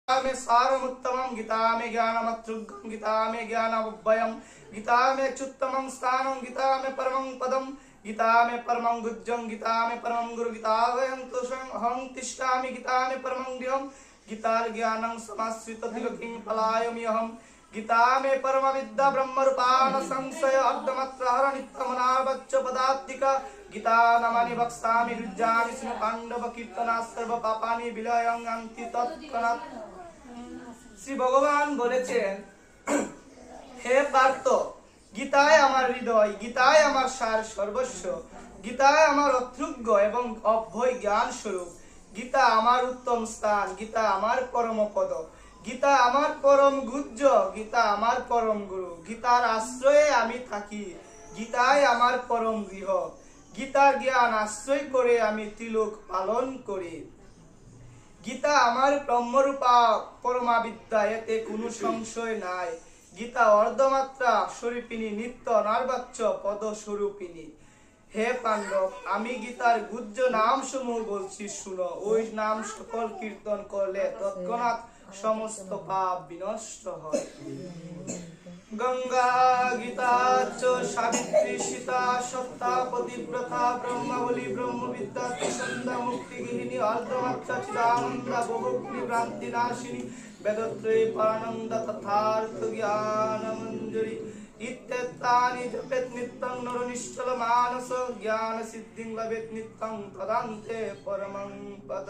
में सारमुत्तमं गीता में ज्ञानमतृगं गीता में ज्ञानमभयं गीता में अच्युत्तमं स्थानं गीता में परमं पदं गीता में परमं गुज्जं गीता में परमं गुरु गीता वयं तुषं अहं तिष्ठामि गीता में परमं गृहं गीता ज्ञानं समाश्रित तिलकिं पलायमि अहं गीता में परम विद्या ब्रह्म रूपान संशय अर्धमात्र हर नित्यमनावच्च पदात्तिका गीता नमानि वक्ष्यामि हृज्यामि स्म पांडव कीर्तना सर्व पापानि विलयं अन्ति तत्क्षणात्। শ্রী ভগবান বলেছেন, হে পার্থ, গীতায় আমার হৃদয়, গীতায় আমার সার সর্বস্ব, গীতায় আমার অতৃজ্ঞ এবং অভয় জ্ঞান স্বরূপ, গীতা আমার উত্তম স্থান, গীতা আমার পরম পদ, গীতা আমার পরম গুজ্জ, গীতা আমার পরম গুরু, গীতার আশ্রয়ে আমি থাকি, গীতায় আমার পরম গৃহ, গীতার জ্ঞান আশ্রয় করে আমি তিলক পালন করি। গীতা আমার ব্রহ্মরূপা পরমা বিদ্যা, এতে কোনো সংশয় নাই। গীতা অর্ধমাত্রা স্বরূপিনী, নিত্য নার্বাচ্য পদ স্বরূপিনী। হে পাণ্ডব, আমি গীতার গুজ্জ নাম সমূহ বলছি, শুনো। ওই নাম সকল কীর্তন করলে তৎক্ষণাৎ সমস্ত পাপ বিনষ্ট হয়। গঙ্গা গীতা চ সাবিত্রী সীতা সত্তা পতিব্রতা ব্রহ্মাবলী ব্রহ্মবিদ্যা ত্রিসন্ধ্যা মুক্তি গৃহিণী অর্ধমাত্রা চিদানন্দা বহুগ্নি ভ্রান্তি নাশিনী বেদত্রয়ী পরানন্দ তথার্থ জ্ঞান মঞ্জুরি ইত্যেতানি জপেত নিত্যং নর নিশ্চল মানস জ্ঞান সিদ্ধিং লভেত নিত্যং তদান্তে পরমং পদ।